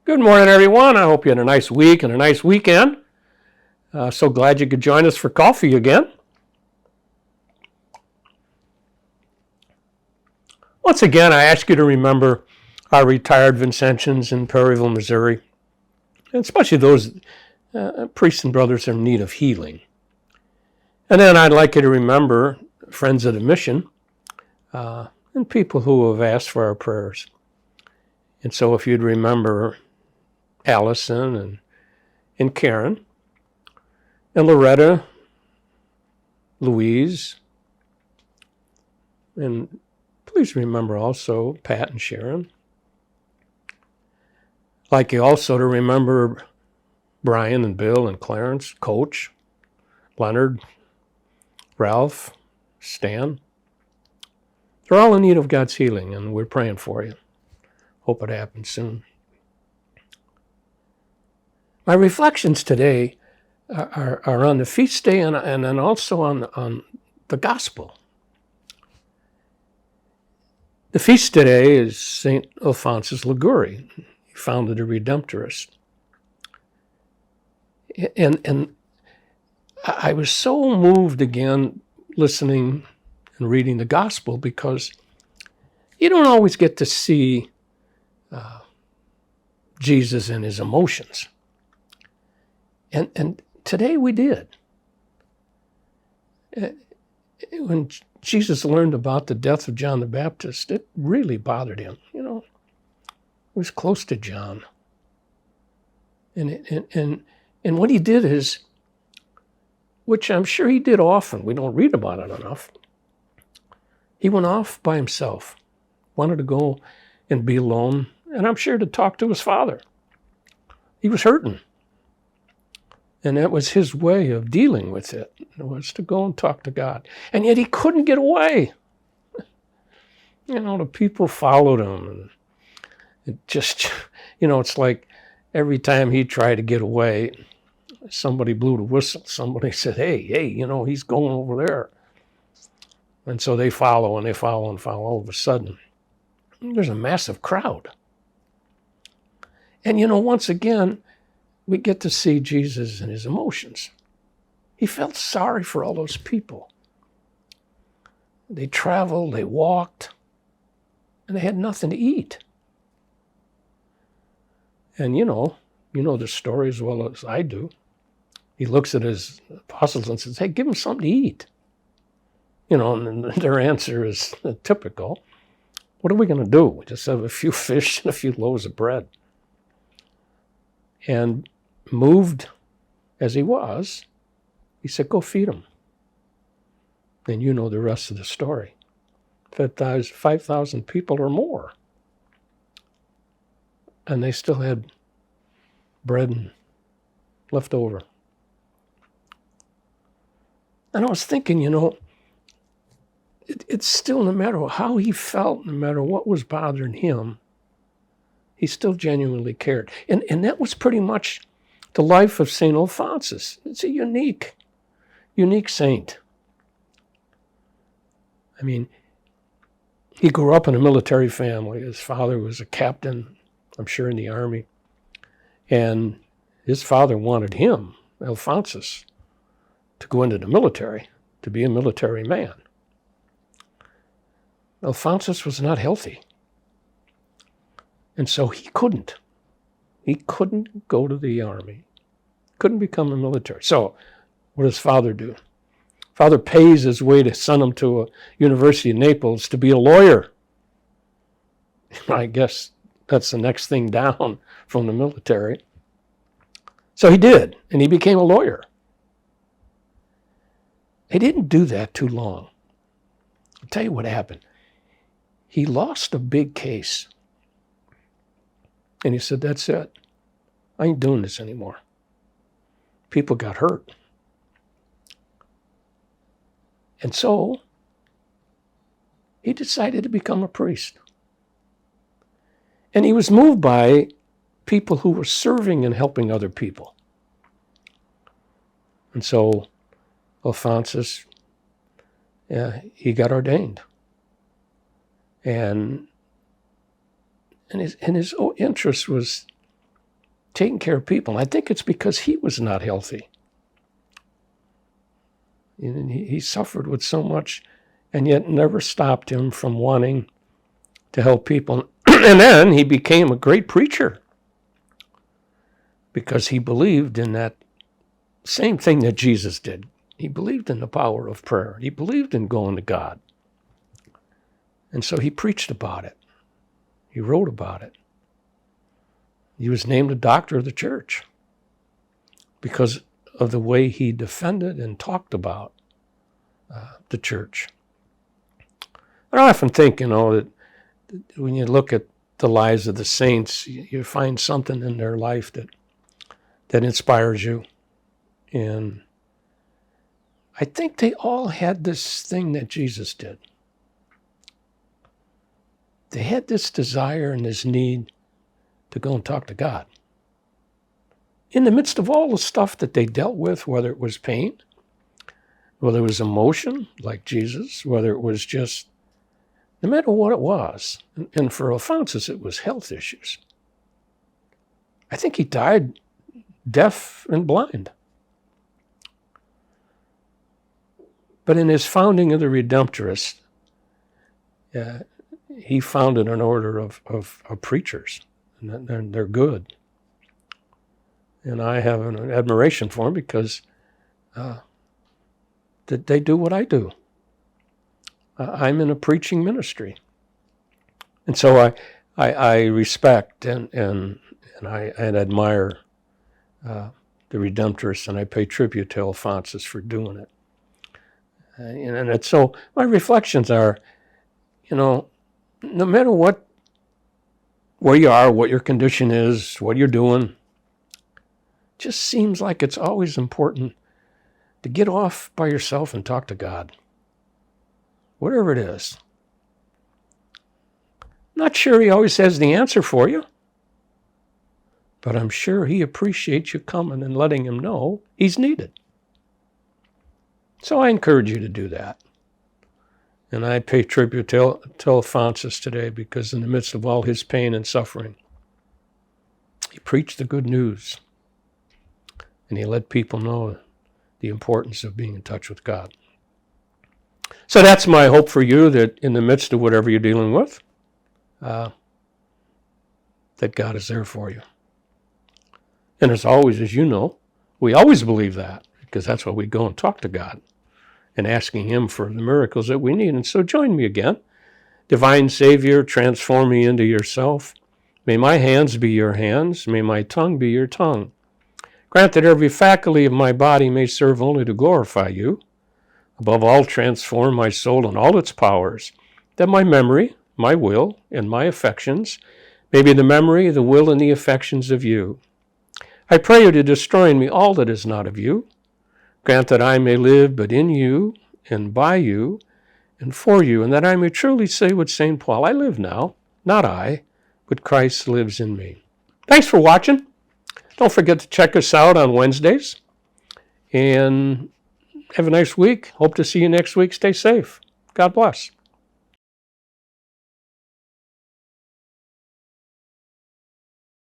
Good morning, everyone. I hope you had a nice week and a nice weekend. So glad you could join us for coffee again. Once again, I ask you to remember our retired Vincentians in Perryville, Missouri, and especially those priests and brothers in need of healing. And then I'd like you to remember friends of the mission and people who have asked for our prayers. And so if you'd remember Allison and Karen and Loretta, Louise, and please remember also Pat and Sharon. I'd like you also to remember Brian and Bill and Clarence, Coach, Leonard, Ralph, Stan. They're all in need of God's healing, and we're praying for you. Hope it happens soon. My reflections today are on the feast day and then also on the gospel. The feast today is St. Alphonsus Liguori. He founded a Redemptorist. And I was so moved again listening and reading the gospel because you don't always get to see Jesus and his emotions. And today we did. When Jesus learned about the death of John the Baptist, it really bothered him. You know, he was close to John. And what he did is, which I'm sure he did often, we don't read about it enough, he went off by himself, wanted to go and be alone, and I'm sure to talk to his father. He was hurting. And that was his way of dealing with it, was to go and talk to God. And yet he couldn't get away. You know, the people followed him. And it just, you know, it's like every time he tried to get away, somebody blew the whistle. Somebody said, hey, you know, he's going over there. And so they follow and they follow and follow. All of a sudden, there's a massive crowd. And, you know, once again, we get to see Jesus and his emotions. He felt sorry for all those people. They traveled, they walked, and they had nothing to eat. And you know the story as well as I do. He looks at his apostles and says, hey, give them something to eat. You know, and their answer is typical. What are we going to do? We just have a few fish and a few loaves of bread. And moved as he was, he said, go feed them. And you know the rest of the story. Fed 5,000 people or more. And they still had bread left over. And I was thinking, you know, it's still, no matter how he felt, no matter what was bothering him, he still genuinely cared. And that was pretty much the life of St. Alphonsus. It's a unique saint. I mean, he grew up in a military family. His father was a captain, I'm sure, in the army. And his father wanted him, Alphonsus, to go into the military, to be a military man. Alphonsus was not healthy. And so he couldn't. He couldn't go to the army, couldn't become a military. So what does father do? Father pays his way to send him to a university in Naples to be a lawyer. I guess that's the next thing down from the military. So he did, and he became a lawyer. He didn't do that too long. I'll tell you what happened. He lost a big case. And he said, that's it. I ain't doing this anymore. People got hurt. And so he decided to become a priest. And he was moved by people who were serving and helping other people. And so Alphonsus, he got ordained. And his interest was taking care of people. And I think it's because he was not healthy. And he suffered with so much, and yet never stopped him from wanting to help people. And then he became a great preacher because he believed in that same thing that Jesus did. He believed in the power of prayer. He believed in going to God. And so he preached about it. He wrote about it. He was named a doctor of the church because of the way he defended and talked about the church. And I often think, that when you look at the lives of the saints, you find something in their life that inspires you. And I think they all had this thing that Jesus did. They had this desire and this need to go and talk to God. In the midst of all the stuff that they dealt with, whether it was pain, whether it was emotion, like Jesus, whether it was just, no matter what it was, and for Alphonsus, it was health issues. I think he died deaf and blind. But in his founding of the Redemptorists, he founded an order of preachers, and they're good. And I have an admiration for them because that they do what I do. I'm in a preaching ministry. And so I respect and I admire the Redemptorists, and I pay tribute to Alphonsus for doing it. And it's so my reflections are, no matter where you are, what your condition is, what you're doing, just seems like it's always important to get off by yourself and talk to God. Whatever it is. Not sure he always has the answer for you, but I'm sure he appreciates you coming and letting him know he's needed. So I encourage you to do that. And I pay tribute to Alphonsus today because in the midst of all his pain and suffering, he preached the good news. And he let people know the importance of being in touch with God. So that's my hope for you, that in the midst of whatever you're dealing with, that God is there for you. And as always, as you know, we always believe that because that's why we go and talk to God and asking him for the miracles that we need. And so join me again. Divine Savior, transform me into yourself. May my hands be your hands. May my tongue be your tongue. Grant that every faculty of my body may serve only to glorify you. Above all, transform my soul and all its powers, that my memory, my will, and my affections may be the memory, the will, and the affections of you. I pray you to destroy in me all that is not of you. Grant that I may live but in you, and by you, and for you, and that I may truly say with St. Paul, I live now, not I, but Christ lives in me. Thanks for watching. Don't forget to check us out on Wednesdays. And have a nice week. Hope to see you next week. Stay safe. God bless.